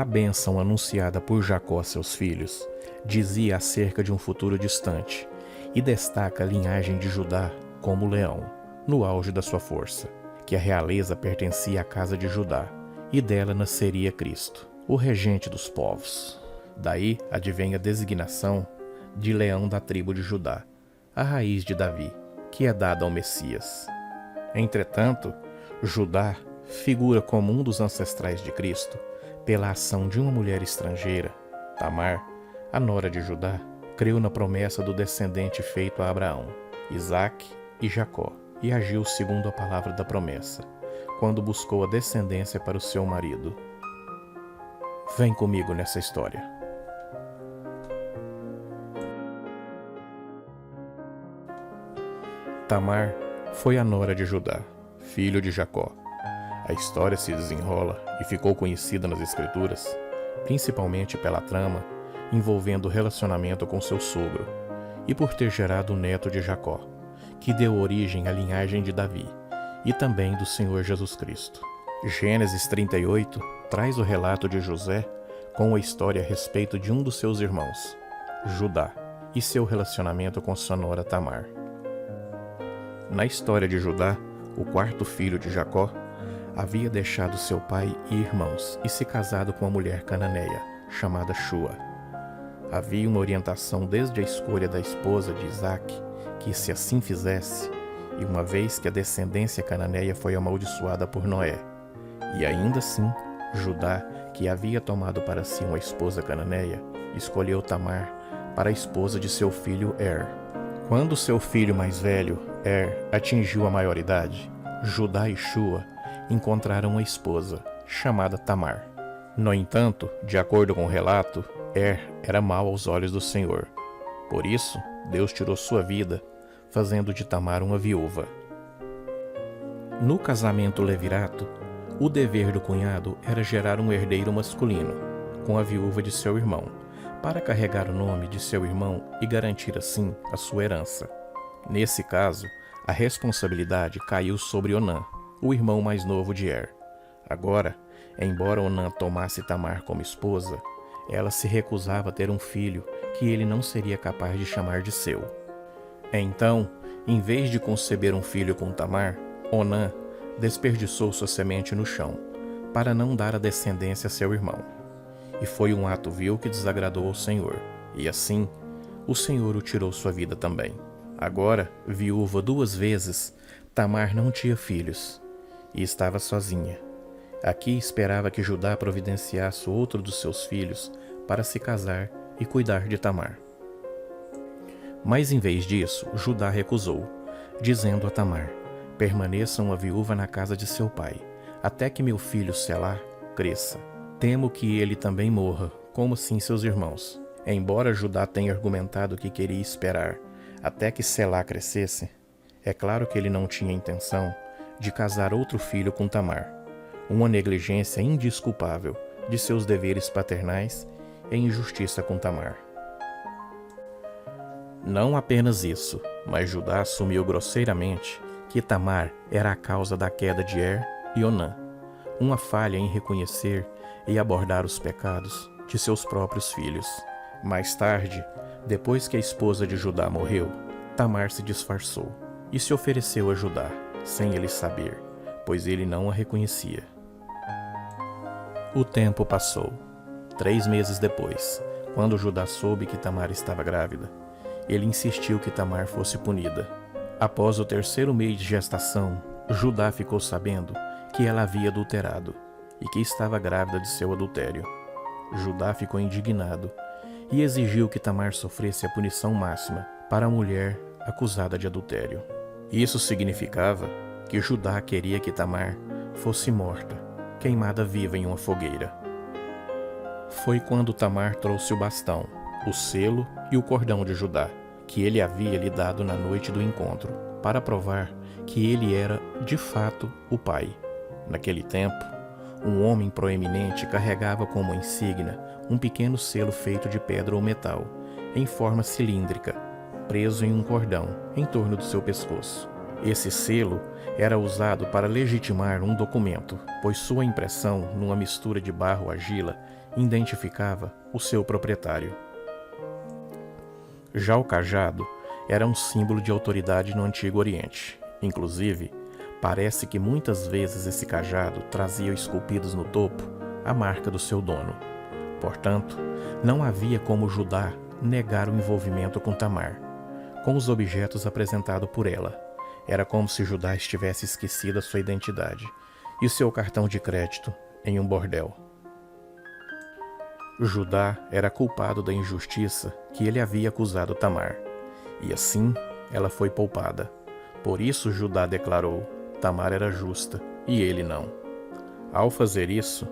A bênção anunciada por Jacó a seus filhos dizia acerca de um futuro distante e destaca a linhagem de Judá como leão, no auge da sua força, que a realeza pertencia à casa de Judá, e dela nasceria Cristo, o regente dos povos. Daí advém a designação de leão da tribo de Judá, a raiz de Davi, que é dada ao Messias. Entretanto, Judá figura como um dos ancestrais de Cristo pela ação de uma mulher estrangeira. Tamar, a nora de Judá, creu na promessa do descendente feito a Abraão, Isaque e Jacó, e agiu segundo a palavra da promessa, quando buscou a descendência para o seu marido. Vem comigo nessa história. Tamar foi a nora de Judá, filho de Jacó. A história se desenrola e ficou conhecida nas Escrituras, principalmente pela trama envolvendo o relacionamento com seu sogro e por ter gerado o neto de Jacó, que deu origem à linhagem de Davi e também do Senhor Jesus Cristo. Gênesis 38 traz o relato de José com a história a respeito de um dos seus irmãos, Judá, e seu relacionamento com sua nora Tamar. Na história de Judá, o quarto filho de Jacó havia deixado seu pai e irmãos e se casado com uma mulher cananeia, chamada Shua. Havia uma orientação desde a escolha da esposa de Isaque, que se assim fizesse, e uma vez que a descendência cananeia foi amaldiçoada por Noé, e ainda assim, Judá, que havia tomado para si uma esposa cananeia, escolheu Tamar para a esposa de seu filho Quando seu filho mais velho, atingiu a maioridade, Judá e Shua encontraram uma esposa, chamada Tamar. No entanto, de acordo com o relato, era mau aos olhos do Senhor. Por isso, Deus tirou sua vida, fazendo de Tamar uma viúva. No casamento levirato, o dever do cunhado era gerar um herdeiro masculino, com a viúva de seu irmão, para carregar o nome de seu irmão e garantir assim a sua herança. Nesse caso, a responsabilidade caiu sobre Onã, o irmão mais novo de Agora, embora Onã tomasse Tamar como esposa, ela se recusava a ter um filho que ele não seria capaz de chamar de seu. Então, em vez de conceber um filho com Tamar, Onã desperdiçou sua semente no chão, para não dar a descendência a seu irmão. E foi um ato vil que desagradou ao Senhor, e assim, o Senhor o tirou sua vida também. Agora, viúva 2 vezes, Tamar não tinha filhos, e estava sozinha. Aqui esperava que Judá providenciasse outro dos seus filhos para se casar e cuidar de Tamar. Mas em vez disso, Judá recusou, dizendo a Tamar: permaneça uma viúva na casa de seu pai, até que meu filho Selá cresça. Temo que ele também morra, como sim seus irmãos. Embora Judá tenha argumentado que queria esperar até que Selá crescesse, é claro que ele não tinha intenção de casar outro filho com Tamar, uma negligência indesculpável de seus deveres paternais e injustiça com Tamar. Não apenas isso, mas Judá assumiu grosseiramente que Tamar era a causa da queda de e Onã, uma falha em reconhecer e abordar os pecados de seus próprios filhos. Mais tarde, depois que a esposa de Judá morreu, Tamar se disfarçou e se ofereceu a Judá, sem ele saber, pois ele não a reconhecia. O tempo passou. 3 meses depois, quando Judá soube que Tamar estava grávida, ele insistiu que Tamar fosse punida. Após o 3º mês de gestação, Judá ficou sabendo que ela havia adulterado e que estava grávida de seu adultério. Judá ficou indignado e exigiu que Tamar sofresse a punição máxima para a mulher acusada de adultério. Isso significava que Judá queria que Tamar fosse morta, queimada viva em uma fogueira. Foi quando Tamar trouxe o bastão, o selo e o cordão de Judá, que ele havia lhe dado na noite do encontro, para provar que ele era, de fato, o pai. Naquele tempo, um homem proeminente carregava como insígnia um pequeno selo feito de pedra ou metal, em forma cilíndrica, preso em um cordão em torno do seu pescoço. Esse selo era usado para legitimar um documento, pois sua impressão numa mistura de barro argila identificava o seu proprietário. Já o cajado era um símbolo de autoridade no Antigo Oriente. Inclusive, parece que muitas vezes esse cajado trazia esculpidos no topo a marca do seu dono. Portanto, não havia como Judá negar o envolvimento com Tamar, com os objetos apresentados por ela. Era como se Judá estivesse esquecido a sua identidade e seu cartão de crédito em um bordel. Judá era culpado da injustiça que ele havia acusado Tamar, e assim ela foi poupada. Por isso Judá declarou: Tamar era justa e ele não. Ao fazer isso,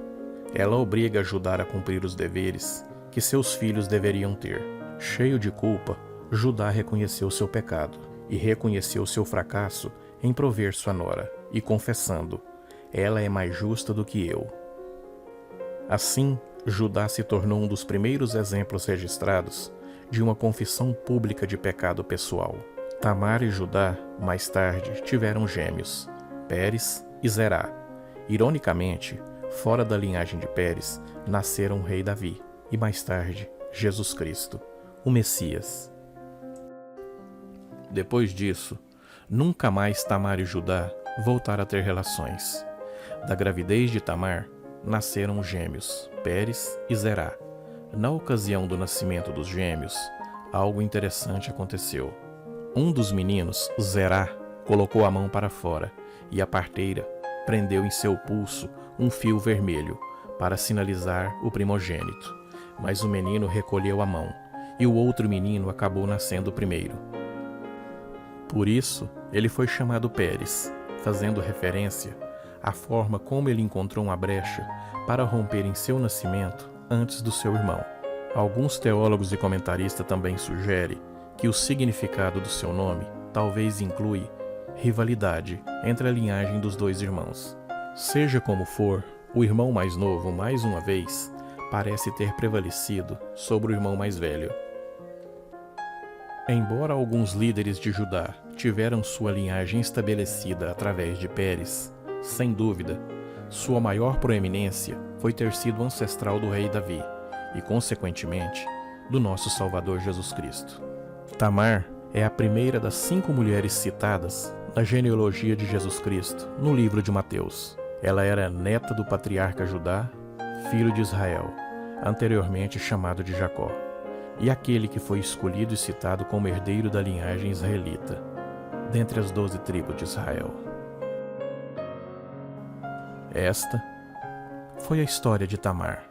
ela obriga Judá a cumprir os deveres que seus filhos deveriam ter. Cheio de culpa, Judá reconheceu seu pecado e reconheceu seu fracasso em prover sua nora, e confessando: ela é mais justa do que eu. Assim, Judá se tornou um dos primeiros exemplos registrados de uma confissão pública de pecado pessoal. Tamar e Judá, mais tarde, tiveram gêmeos, Pérez e Zerá. Ironicamente, fora da linhagem de Pérez, nasceram o rei Davi e, mais tarde, Jesus Cristo, o Messias. Depois disso, nunca mais Tamar e Judá voltaram a ter relações. Da gravidez de Tamar, nasceram os gêmeos, Pérez e Zerá. Na ocasião do nascimento dos gêmeos, algo interessante aconteceu. Um dos meninos, Zerá, colocou a mão para fora e a parteira prendeu em seu pulso um fio vermelho para sinalizar o primogênito. Mas o menino recolheu a mão e o outro menino acabou nascendo primeiro. Por isso, ele foi chamado Pérez, fazendo referência à forma como ele encontrou uma brecha para romper em seu nascimento antes do seu irmão. Alguns teólogos e comentaristas também sugerem que o significado do seu nome talvez inclui rivalidade entre a linhagem dos dois irmãos. Seja como for, o irmão mais novo, mais uma vez, parece ter prevalecido sobre o irmão mais velho. Embora alguns líderes de Judá tiveram sua linhagem estabelecida através de Pérez, sem dúvida, sua maior proeminência foi ter sido ancestral do rei Davi e, consequentemente, do nosso Salvador Jesus Cristo. Tamar é a primeira das 5 mulheres citadas na genealogia de Jesus Cristo no livro de Mateus. Ela era neta do patriarca Judá, filho de Israel, anteriormente chamado de Jacó, e aquele que foi escolhido e citado como herdeiro da linhagem israelita, dentre as 12 tribos de Israel. Esta foi a história de Tamar.